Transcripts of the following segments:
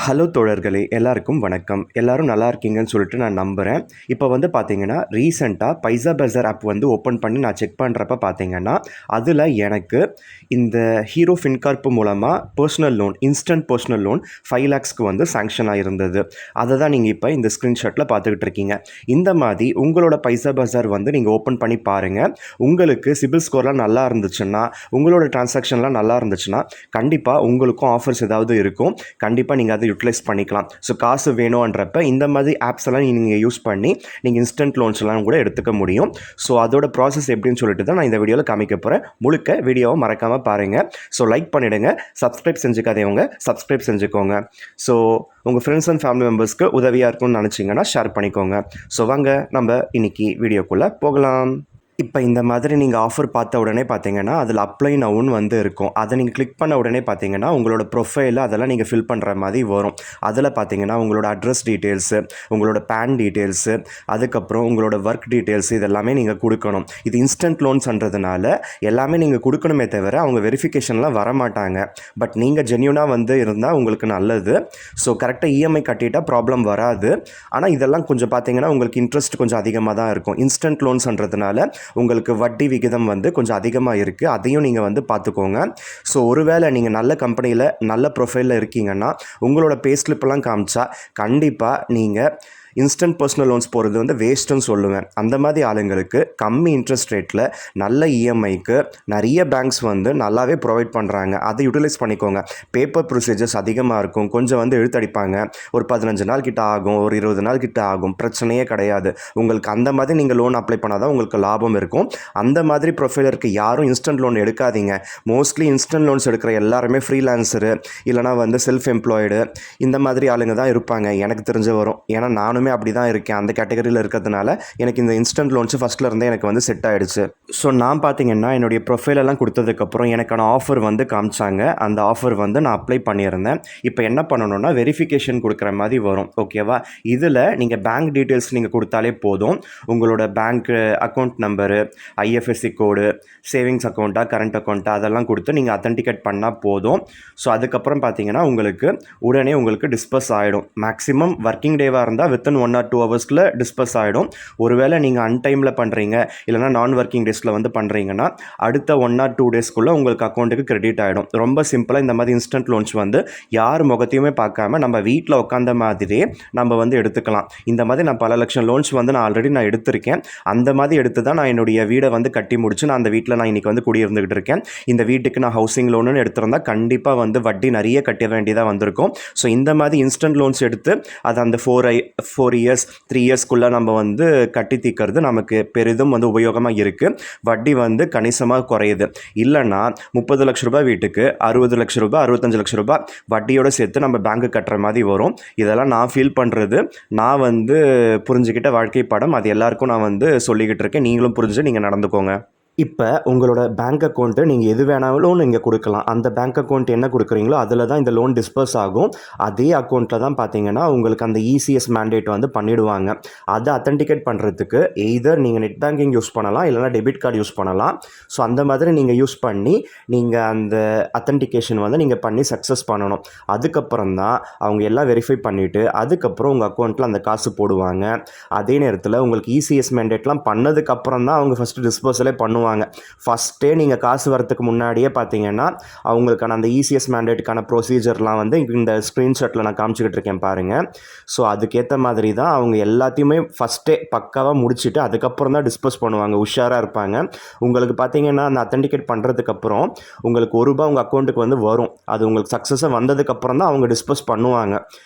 Hello தோழர்களே! எல்லாருக்கும் வணக்கம். எல்லாரும் நல்லா இருக்கீங்கன்னு சொல்லிட்டு நான் நம்புறேன். இப்போ பார்த்தீங்கன்னா, ரீசென்ட்டா பைசா பஜார் ஆப் ஓப்பன் பண்ணி நான் செக் பண்ணுறப்ப பார்த்தீங்கன்னா, அதில எனக்கு இந்த ஹீரோ ஃபின்கார்ப் மூலமா personal loan, instant personal loan 5 லேக்ஸ்க்கு சாங்ஷன் ஆயிருந்தது. அத தான் நீங்க இப்ப இந்த ஸ்க்ரீன்ஷாட்ல பார்த்துக்கிட்டு இருக்கீங்க. இந்த மாரி உங்களோட பைசா பஜார் நீங்க ஓப்பன் பண்ணி பாருங்க. உங்களுக்கு சிபில் ஸ்கோர்லாம் நல்லா இருந்துச்சுன்னா, உங்களோட டிரான்சாக்ஷன்லாம் நல்லா இருந்துச்சுன்னா, கண்டிப்பா உங்களுக்கும் ஆஃபர்ஸ் ஏதாவது இருக்கும். கண்டிப்பா நீங்க அதை யூட்டிலைஸ் பண்ணிக்கலாம். ஸோ காசு வேணுன்றப்ப இந்த மாதிரி ஆப்ஸ் எல்லாம் நீங்கள் யூஸ் பண்ணி நீங்கள் இன்ஸ்டன்ட் லோன்ஸ்லாம் கூட எடுத்துக்க முடியும். ஸோ அதோட ப்ராசஸ் எப்படின்னு சொல்லிட்டு தான் நான் இந்த வீடியோவில் காமிக்க போகிறேன். முழுக்க வீடியோவை மறக்காமல் பாருங்கள். ஸோ லைக் பண்ணிவிடுங்க. சப்ஸ்கிரைப் செஞ்சுக்காதவங்க சப்ஸ்கிரைப் செஞ்சுக்கோங்க. ஸோ உங்கள் ஃப்ரெண்ட்ஸ் அண்ட் ஃபேமிலி மெம்பர்ஸ்க்கு உதவியாக இருக்கும்னு நினச்சிங்கன்னா ஷேர் பண்ணிக்கோங்க. ஸோ வாங்க நம்ம இன்னைக்கு வீடியோக்குள்ளே போகலாம். இப்போ இந்த மாதிரி நீங்கள் ஆஃபர் பார்த்த உடனே பார்த்தீங்கன்னா, அதில் அப்ளை நவுன்னு இருக்கும். அதை நீங்கள் கிளிக் பண்ண உடனே பார்த்தீங்கன்னா, உங்களோட ப்ரொஃபைல் அதெல்லாம் நீங்கள் ஃபில் பண்ணுற மாதிரி வரும். அதில் பார்த்தீங்கன்னா, உங்களோட அட்ரஸ் டீட்டெயில்ஸு, உங்களோட பேன் டீட்டெயில்ஸு, அதுக்கப்புறம் உங்களோட ஒர்க் டீட்டெயில்ஸ் இதெல்லாமே நீங்கள் கொடுக்கணும். இது இன்ஸ்டன்ட் லோன்ஸ்ன்றதுனால எல்லாமே நீங்கள் கொடுக்கணுமே தவிர அவங்க வெரிஃபிகேஷன்லாம் வரமாட்டாங்க. பட் நீங்கள் ஜென்யூனாக இருந்தால் உங்களுக்கு நல்லது. ஸோ கரெக்டாக இஎம்ஐ கட்டிட்டால் ப்ராப்ளம் வராது. ஆனால் இதெல்லாம் கொஞ்சம் பார்த்தீங்கன்னா, உங்களுக்கு இன்ட்ரெஸ்ட் கொஞ்சம் அதிகமாக தான் இருக்கும். இன்ஸ்டன்ட் லோன்ஸ்ன்றதுனால உங்களுக்கு வட்டி விகிதம் கொஞ்சம் அதிகமாக இருக்குது. அதையும் நீங்கள் பார்த்துக்கோங்க. ஸோ ஒருவேளை நீங்கள் நல்ல கம்பெனியில் நல்ல ப்ரொஃபைலில் இருக்கீங்கன்னா உங்களோட பே ஸ்லிப்லாம் காமிச்சா கண்டிப்பாக நீங்கள் இன்ஸ்டன்ட் பர்சனல் லோன்ஸ் போகிறது வேஸ்ட்டுன்னு சொல்லுவேன். அந்த மாதிரி ஆளுங்களுக்கு கம்மி இன்ட்ரெஸ்ட் ரேட்டில் நல்ல இஎம்ஐக்கு நிறைய பேங்க்ஸ் நல்லாவே ப்ரொவைட் பண்ணுறாங்க. அதை யூட்டிலைஸ் பண்ணிக்கோங்க. பேப்பர் ப்ரொசீஜர்ஸ் அதிகமாக இருக்கும். கொஞ்சம் இழுத்தடிப்பாங்க. ஒரு 15 நாள் கிட்ட ஆகும், ஒரு 20 நாள் கிட்ட ஆகும். பிரச்சனையே கிடையாது. உங்களுக்கு அந்த மாதிரி நீங்கள் லோன் அப்ளை பண்ணால் தான் உங்களுக்கு லாபம் இருக்கும். அந்த மாதிரி ப்ரொஃபைலருக்கு யாரும் இன்ஸ்டன்ட் லோன் எடுக்காதீங்க. மோஸ்ட்லி இன்ஸ்டன்ட் லோன்ஸ் எடுக்கிற எல்லாருமே ஃப்ரீலான்சரு இல்லைனா செல்ஃப் எம்ப்ளாய்டு இந்த மாதிரி ஆளுங்க தான் இருப்பாங்க. எனக்கு தெரிஞ்ச வரும். ஏன்னா நானும் அப்படி தான் இருக்கேன். அந்த கேட்டகரியில் இருக்கிறதுனால எனக்கு இந்த இன்ஸ்டன்ட் லோன்ஸ் ஃபஸ்ட்டில் இருந்தே எனக்கு செட் ஆகிடுச்சு. ஸோ நான் பார்த்தீங்கன்னா என்னுடைய ப்ரொஃபைலெல்லாம் கொடுத்ததுக்கப்புறம் எனக்கான ஆஃபர் காமிச்சாங்க. அந்த ஆஃபர் நான் அப்ளை பண்ணியிருந்தேன். இப்போ என்ன பண்ணணும்னா வெரிஃபிகேஷன் கொடுக்குற மாதிரி வரும். ஓகேவா? இதில் நீங்கள் பேங்க் டீட்டெயில்ஸ் நீங்கள் கொடுத்தாலே போதும். உங்களோட bank account number, IFSC code, savings அக்கௌண்ட்டா கரண்ட் அக்கௌண்ட்டா அதெல்லாம் கொடுத்து நீங்கள் அத்தன்டிகேட் பண்ணால் போதும். ஸோ அதுக்கப்புறம் பார்த்தீங்கன்னா உடனே உங்களுக்கு டிஸ்பர்ஸ் ஆகிடும். மேக்ஸிமம் ஒர்க்கிங் டேவாக இருந்தால் வித்தின் 1 or 2 ஹவர்ஸில் டிஸ்பர்ஸ் ஆகிடும். ஒருவேளை நீங்கள் அன்டைமில் பண்ணுறீங்க இல்லைனா நான் ஒர்க்கிங் டேஸில் பண்ணுறீங்கன்னா அடுத்த 1 or 2 டேஸ்க்குள்ளே உங்களுக்கு அக்கௌண்ட்டுக்கு கிரெடிட் ஆகிடும். ரொம்ப சிம்பிளாக இந்த மாதிரி இன்ஸ்டன்ட் லோன்ஸ் யார் முகத்தையுமே பார்க்காம நம்ம வீட்டில் உட்காந்த மாதிரியே நம்ம எடுத்துக்கலாம். இந்த மாதிரி நான் பல லட்சம் லோன்ஸ் நான் ஆல்ரெடி எடுத்திருக்கேன். அந்த மாதிரி எடுத்து தான் நான் என்னுடைய வீடை கட்டி முடிச்சு நான் அந்த வீட்டில் நான் இன்றைக்கி குடியிருந்துகிட்டு இருக்கேன். இந்த வீட்டுக்கு நான் ஹவுசிங் லோனுன்னு எடுத்திருந்தால் கண்டிப்பாக வட்டி நிறைய கட்ட வேண்டியதாக வந்திருக்கும். ஸோ இந்த மாதிரி இன்ஸ்டன்ட் லோன்ஸ் எடுத்து அதை அந்த 4 இயர்ஸ் 3 இயர்ஸ்க்குள்ளே நம்ம கட்டி தீர்க்கறது நமக்கு பெரிதும் உபயோகமாக இருக்குது. வட்டி கணிசமாக குறையுது. இல்லைன்னா 30 லட்ச ரூபாய் வீட்டுக்கு 60 லட்ச ரூபாய் 65 லட்ச ரூபாய் வட்டியோடு சேர்த்து நம்ம பேங்க்கு கட்டுற மாதிரி வரும். இதெல்லாம் நான் ஃபீல் பண்ணுறது, நான் புரிஞ்சுக்கிட்ட வாழ்க்கை பாடம். அது எல்லாருக்கும் நான் சொல்லிக்கிட்டு இருக்கேன். நீங்களும் புரிஞ்சு நீங்கள் நடந்துக்கோங்க. இப்போ உங்களோட பேங்க் அக்கௌண்ட்டு நீங்கள் எது வேணாலும் நீங்கள் கொடுக்கலாம். அந்த பேங்க் அக்கௌண்ட் என்ன கொடுக்குறீங்களோ அதில் தான் இந்த லோன் டிஸ்பர்ஸ் ஆகும். அதே அக்கௌண்ட்டில் தான் பார்த்தீங்கன்னா உங்களுக்கு அந்த இசிஎஸ் மேண்டேட் பண்ணிவிடுவாங்க. அதை அத்தன்டிகேட் பண்ணுறதுக்கு எய்தர் நீங்கள் நெட் பேங்கிங் யூஸ் பண்ணலாம் இல்லைனா டெபிட் கார்டு யூஸ் பண்ணலாம். ஸோ அந்த மாதிரி நீங்கள் யூஸ் பண்ணி நீங்கள் அந்த அத்தன்டிகேஷன் நீங்கள் பண்ணி சக்ஸஸ் பண்ணணும். அதுக்கப்புறம் தான் அவங்க எல்லாம் வெரிஃபை பண்ணிவிட்டு அதுக்கப்புறம் உங்கள் அக்கௌண்ட்டில் அந்த காசு போடுவாங்க. அதே நேரத்தில் உங்களுக்கு இசிஎஸ் மேண்டேட்லாம் பண்ணதுக்கப்புறம் தான் அவங்க ஃபஸ்ட்டு டிஸ்பர்ஸலே பண்ணுவாங்க. ஃபஸ்ட்டே நீங்கள் காசு வரத்துக்கு முன்னாடியே பார்த்தீங்கன்னா அவங்களுக்கான அந்த இசிஎஸ் மேண்டேட்டுக்கான ப்ரொசீஜர்லாம் இந்த ஸ்க்ரீன்ஷாட்டில் நான் காமிச்சிக்கிட்டு இருக்கேன் பாருங்கள். ஸோ அதுக்கேற்ற மாதிரி தான் அவங்க எல்லாத்தையுமே ஃபஸ்ட்டே பக்காவாக முடிச்சுட்டு அதுக்கப்புறம் தான் டிஸ்போஸ் பண்ணுவாங்க. உஷாராக இருப்பாங்க. உங்களுக்கு பார்த்தீங்கன்னா அந்த அத்தன்டிகேட் பண்ணுறதுக்கப்புறம் உங்களுக்கு ₹1 உங்கள் அக்கௌண்ட்டுக்கு வரும். அது உங்களுக்கு சக்ஸஸாக வந்ததுக்கப்புறம் தான் அவங்க டிஸ்போஸ் பண்ணுவாங்க.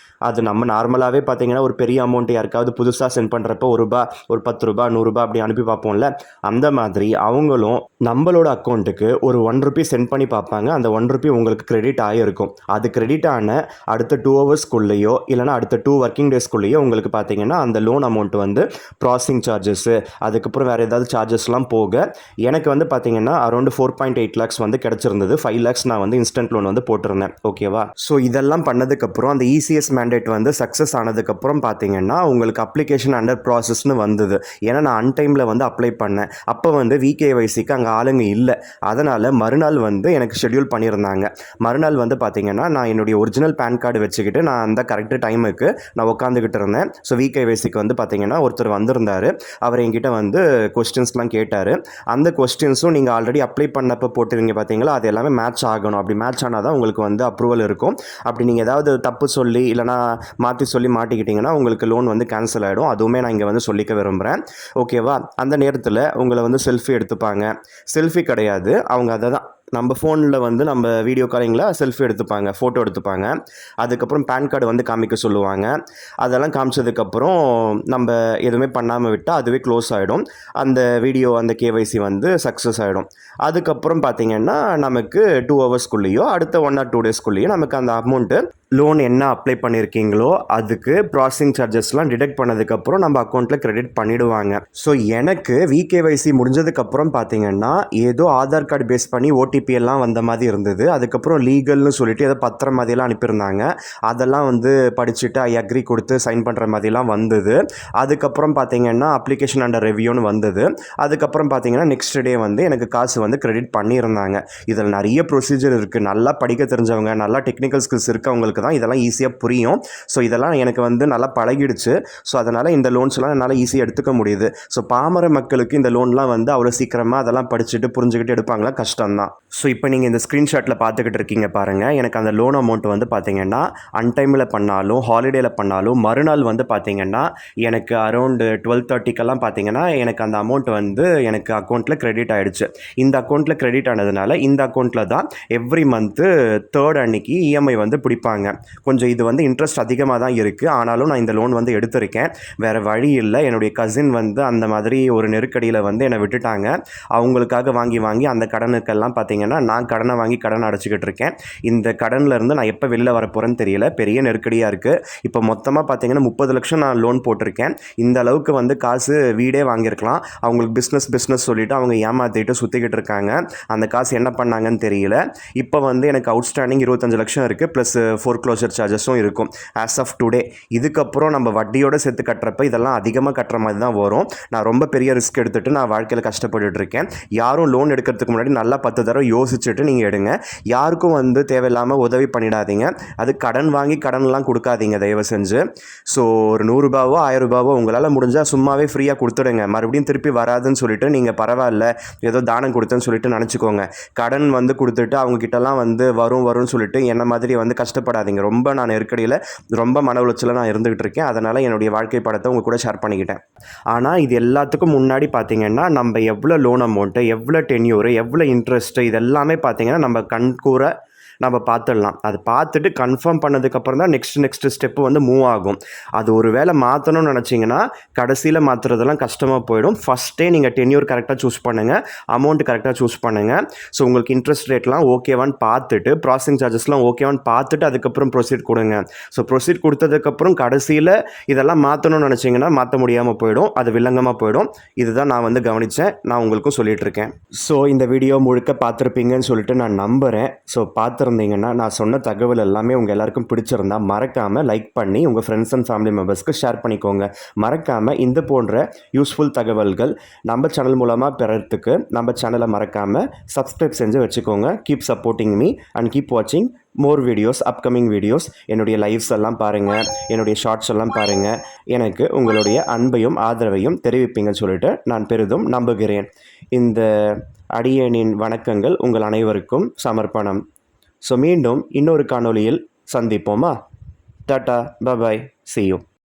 அது நம்ம நார்மலாகவே பார்த்தீங்கன்னா ஒரு பெரிய அமௌண்ட் யாருக்காவது புதுசாக சென்ட் பண்ணுறப்போ ₹1 ஒரு ₹10 ₹100 அப்படி அனுப்பி பார்ப்போம்ல, அந்த மாதிரி அவங்களும் நம்மளோட அக்கௌண்ட்டுக்கு ஒரு ₹1 சென்ட் பண்ணி பார்ப்பாங்க. அந்த ₹1 உங்களுக்கு கிரெடிட் ஆகிருக்கும். அது கிரெடிட் ஆன அடுத்த 2 ஹவர்ஸ்க்குள்ளேயோ இல்லைனா அடுத்த 2 ஒர்க்கிங் டேஸ்க்குள்ளேயோ உங்களுக்கு பார்த்தீங்கன்னா அந்த லோன் அமௌண்ட் ப்ராசஸிங் சார்ஜஸ்ஸு அதுக்கப்புறம் வேறு ஏதாவது சார்ஜஸ்லாம் போக எனக்கு பார்த்தீங்கன்னா அரௌண்ட் 4.8 lakhs கிடச்சிருந்தது. 5 lakhs நான் இன்ஸ்டன்ட் லோன் போட்டிருந்தேன். ஓகேவா? ஸோ இதெல்லாம் பண்ணதுக்கப்புறம் அந்த இசிஎஸ் மேண்டேட் வந்து சக்ஸஸ் ஆனதுக்கப்புறம் பார்த்தீங்கன்னா உங்களுக்கு அப்ளிகேஷன் அண்டர் ப்ராசஸ்னு வந்தது. ஏன்னா நான் அன்டைமில் வந்து அப்ளை பண்ணேன். அப்போ வந்து விகேஒய்சிக்கு அங்கே ஆளுங்க இல்லை. அதனால் மறுநாள் வந்து எனக்கு ஷெட்யூல் பண்ணியிருந்தாங்க. மறுநாள் வந்து பார்த்தீங்கன்னா நான் என்னுடைய ஒரிஜினல் பேன் கார்டு வச்சுக்கிட்டு நான் அந்த கரெக்டு டைமுக்கு நான் உட்காந்துக்கிட்டு இருந்தேன். ஸோ விகேஒய்சிக்கு வந்து பார்த்தீங்கன்னா ஒருத்தர் வந்திருந்தார். அவர் என்கிட்ட வந்து கொஸ்டின்ஸ்லாம் கேட்டார். அந்த கொஸ்டின்ஸும் நீங்கள் ஆல்ரெடி அப்ளை பண்ணப்போ போட்டுருவீங்க பார்த்தீங்களா, அது எல்லாமே மேட்ச் ஆகணும். அப்படி மேட்ச் ஆனால் தான் உங்களுக்கு வந்து அப்ரூவல் இருக்கும். அப்படி நீங்கள் ஏதாவது தப்பு சொல்லி இல்லைனா மாற்றி சொல்லி மாட்டிக்கிட்டிங்கன்னா உங்களுக்கு லோன் வந்து கேன்சல் ஆகிடும். அதுவுமே நான் இங்கே வந்து சொல்லிக்க விரும்புகிறேன். ஓகேவா? அந்த நேரத்தில் உங்களை வந்து செல்ஃபி எடுத்துப்பாங்க. செல்ஃபி கிடையாது, அவங்க அதை தான் நம்ம ஃபோனில் வந்து நம்ம வீடியோ காலிங்கில் செல்ஃபி எடுத்துப்பாங்க, ஃபோட்டோ எடுத்துப்பாங்க. அதுக்கப்புறம் பேன் கார்டு வந்து காமிக்க சொல்லுவாங்க. அதெல்லாம் காமிச்சதுக்கப்புறம் நம்ம எதுவுமே பண்ணாமல் விட்டால் அதுவே க்ளோஸ் ஆகிடும். அந்த வீடியோ அந்த கேஒய்சி வந்து சக்ஸஸ் ஆகிடும். அதுக்கப்புறம் பார்த்திங்கன்னா நமக்கு 2 ஹவர்ஸ்க்குள்ளேயோ அடுத்த 1 or 2 டேஸ்க்குள்ளேயோ நமக்கு அந்த அமௌண்ட்டு லோன் என்ன அப்ளை பண்ணியிருக்கீங்களோ அதுக்கு ப்ராசஸிங் சார்ஜஸ்லாம் டிடெக்ட் பண்ணதுக்கப்புறம் நம்ம அக்கௌண்ட்டில் கிரெடிட் பண்ணிவிடுவாங்க. ஸோ எனக்கு விகேஒய்சி முடிஞ்சதுக்கப்புறம் பார்த்தீங்கன்னா ஏதோ ஆதார் கார்டு பேஸ் பண்ணி ஓடிபி எல்லாம் வந்த மாதிரி இருந்தது. அதுக்கப்புறம் லீகல்னு சொல்லிட்டு ஏதோ பத்திரம் மாதிரிலாம் அனுப்பியிருந்தாங்க. அதெல்லாம் வந்து படிச்சுட்டு ஐ அக்ரி கொடுத்து சைன் பண்ணுற மாதிரிலாம் வந்தது. அதுக்கப்புறம் பார்த்தீங்கன்னா அப்ளிகேஷன் அண்டர் ரிவ்யூன்னு வந்தது. அதுக்கப்புறம் பார்த்தீங்கன்னா நெக்ஸ்ட் டே வந்து எனக்கு காசு வந்து கிரெடிட் பண்ணியிருந்தாங்க. இதில் நிறைய ப்ரொசீஜர் இருக்குது. நல்லா படிக்க தெரிஞ்சவங்க, நல்லா டெக்னிக்கல் ஸ்கில்ஸ் இருக்கவங்களுக்கு தான் இதெல்லாம் ஈஸியாக புரியும். ஸோ இதெல்லாம் எனக்கு வந்து நல்லா பழகிடுச்சு. ஸோ அதனால் இந்த லோன்ஸ்லாம் என்னால் ஈஸியாக எடுத்துக்க முடியுது. ஸோ பாமர மக்களுக்கு இந்த லோன்லாம் வந்து அவ்வளோ சீக்கிரமாக அதெல்லாம் படிச்சுட்டு புரிஞ்சுக்கிட்டு எடுப்பாங்களா, கஷ்டம்தான். ஸோ இப்போ நீங்கள் இந்த ஸ்க்ரீன்ஷாட்டில் பார்த்துக்கிட்டு இருக்கீங்க பாருங்கள். எனக்கு அந்த லோன் அமௌண்ட் வந்து பார்த்தீங்கன்னா அன்டைமில் பண்ணாலும் ஹாலிடேயில் பண்ணாலும் மறுநாள் வந்து பார்த்தீங்கன்னா எனக்கு அரௌண்டு 12:30க்கெல்லாம் பார்த்தீங்கன்னா எனக்கு அந்த அமௌண்ட் வந்து எனக்கு அக்கௌண்ட்டில் கிரெடிட் ஆகிடுச்சு. இந்த அக்கௌண்ட்டில் கிரெடிட் ஆனதுனால இந்த அக்கௌண்ட்டில் தான் எவ்ரி மந்த்து 3rd அன்னைக்கு இஎம்ஐ வந்து பிடிப்பாங்க. கொஞ்சம் இது வந்து இன்ட்ரெஸ்ட் அதிகமாக தான் இருக்குது. ஆனாலும் நான் இந்த லோன் வந்து எடுத்திருக்கேன். வேறு வழி இல்லை. என்னுடைய கசின் வந்து அந்த மாதிரி ஒரு நெருக்கடியில் வந்து என்னை விட்டுட்டாங்க. அவங்களுக்காக வாங்கி அந்த கடனுக்கெல்லாம் பார்த்தீங்கன்னா நான் கடனை வாங்கி கடன் அடைச்சிக்கிட்டு இருக்கேன். இந்த கடன்லேருந்து நான் எப்போ வெளில வரப்போகிறேன்னு தெரியல. பெரிய நெருக்கடியாக இருக்குது. இப்போ மொத்தமாக பார்த்தீங்கன்னா 30 லட்சம் நான் லோன் போட்டிருக்கேன். இந்த அளவுக்கு வந்து காசு வீடே வாங்கியிருக்கலாம். அவங்களுக்கு பிஸ்னஸ் சொல்லிவிட்டு அவங்க ஏமாற்றிட்டு சுற்றிக்கிட்டு இருக்காங்க. அந்த காசு என்ன பண்ணாங்கன்னு தெரியல. இப்போ வந்து எனக்கு அவுட்ஸ்டாண்டிங் 25 லட்சம் இருக்குது. ப்ளஸ் ஃபோர்க்ளோஷர் சார்ஜஸும் இருக்கும் ஆஸ் ஆஃப் டுடே. இதுக்கப்புறம் நம்ம வட்டியோடு சேர்த்து கட்டுறப்ப இதெல்லாம் அதிகமாக கட்டுற மாதிரி தான் வரும். நான் ரொம்ப பெரிய ரிஸ்க் எடுத்துகிட்டு நான் வாழ்க்கையில் கஷ்டப்பட்டுட்டு இருக்கேன். யாரும் லோன் எடுக்கிறதுக்கு முன்னாடி நல்லா 10 தடவை யோசிச்சுட்டு நீங்கள் எடுங்க. யாருக்கும் வந்து தேவையில்லாமல் உதவி பண்ணிடாதீங்க. அது கடன் வாங்கி கடன்லாம் கொடுக்காதீங்க தயவு செஞ்சு. ஸோ ஒரு 100 ரூபாவோ 1000 ரூபாவோ உங்களால் முடிஞ்சால் சும்மாவே ஃப்ரீயாக கொடுத்துடுங்க. மறுபடியும் திருப்பி வராதுன்னு சொல்லிட்டு நீங்கள் பரவாயில்ல ஏதோ தானம் கொடுத்தேன்னு சொல்லிட்டு நினச்சிக்கோங்க. கடன் வந்து கொடுத்துட்டு அவங்கக்கிட்டலாம் வந்து வரும்னு சொல்லிட்டு என்ன மாதிரி வந்து கஷ்டப்படாதீங்க. ரொம்ப நான் நெருக்கடியில் ரொம்ப மன உளைச்சலில் நான் இருந்துகிட்டு இருக்கேன். அதனால் என்னுடைய வாழ்க்கை படத்தை உங்கள் கூட ஷேர் பண்ணிக்கிட்டேன். ஆனால் இது எல்லாத்துக்கும் முன்னாடி பார்த்தீங்கன்னா நம்ம எவ்வளோ லோன் அமௌண்ட்டு, எவ்வளோ டென்யூரு, எவ்வளோ இன்ட்ரெஸ்ட்டு, இது எல்லாமே பார்த்தீங்கன்னா நம்ம கண்கூற நம்ம பார்த்துடலாம். அது பார்த்துட்டு கன்ஃபார்ம் பண்ணதுக்கப்புறம் தான் நெக்ஸ்ட் ஸ்டெப்பு வந்து மூவ் ஆகும். அது ஒரு வேளை மாற்றணும்னு நினச்சிங்கன்னா கடைசியில் மாற்றுறதெல்லாம் கஷ்டமாக போயிடும். ஃபஸ்ட்டே நீங்கள் டென்யூர் கரெக்டாக சூஸ் பண்ணுங்கள், அமௌண்ட் கரெக்டாக சூஸ் பண்ணுங்கள். ஸோ உங்களுக்கு இன்ட்ரெஸ்ட் ரேட்லாம் ஓகேவான்னு பார்த்துட்டு, ப்ராசஸிங் சார்ஜஸ்லாம் ஓகேவான்னு பார்த்துட்டு அதுக்கப்புறம் ப்ரொசீட் கொடுங்க. ஸோ ப்ரொசீட் கொடுத்ததுக்கப்புறம் கடைசியில் இதெல்லாம் மாற்றணும்னு நினச்சிங்கன்னா மாற்ற முடியாமல் போயிடும், அது வில்லங்கமாக போயிடும். இதுதான் நான் வந்து கவனித்தேன், நான் உங்களுக்கும் சொல்லிகிட்டு இருக்கேன். ஸோ இந்த வீடியோ முழுக்க பார்த்துருப்பீங்கன்னு சொல்லிட்டு நான் நம்புகிறேன். ஸோ இருந்தீங்கன்னா நான் சொன்ன தகவல் எல்லாமே உங்கள் எல்லாருக்கும் பிடிச்சிருந்தா மறக்காமல் லைக் பண்ணி உங்கள் ஃப்ரெண்ட்ஸ் அண்ட் ஃபேமிலி மெம்பர்ஸ்க்கு ஷேர் பண்ணிக்கோங்க. மறக்காமல் இந்த போன்ற யூஸ்ஃபுல் தகவல்கள் நம்ம சேனல் மூலமாக பெறத்துக்கு நம்ம சேனலை மறக்காமல் சப்ஸ்கிரைப் செஞ்சு வச்சுக்கோங்க. Keep supporting me and keep வாட்சிங் மோர் வீடியோஸ், அப்கமிங் வீடியோஸ். என்னுடைய லைவ்ஸ் எல்லாம் பாருங்கள், என்னுடைய ஷார்ட்ஸ் எல்லாம் பாருங்கள். எனக்கு உங்களுடைய அன்பையும் ஆதரவையும் தெரிவிப்பீங்கன்னு சொல்லிட்டு நான் பெரிதும் நம்புகிறேன். இந்த அடியேனின் வணக்கங்கள் உங்கள் அனைவருக்கும் சமர்ப்பணம். ஸோ மீண்டும் இன்னொரு காணொளியில் சந்திப்போமா? Tata, bye bye, see you.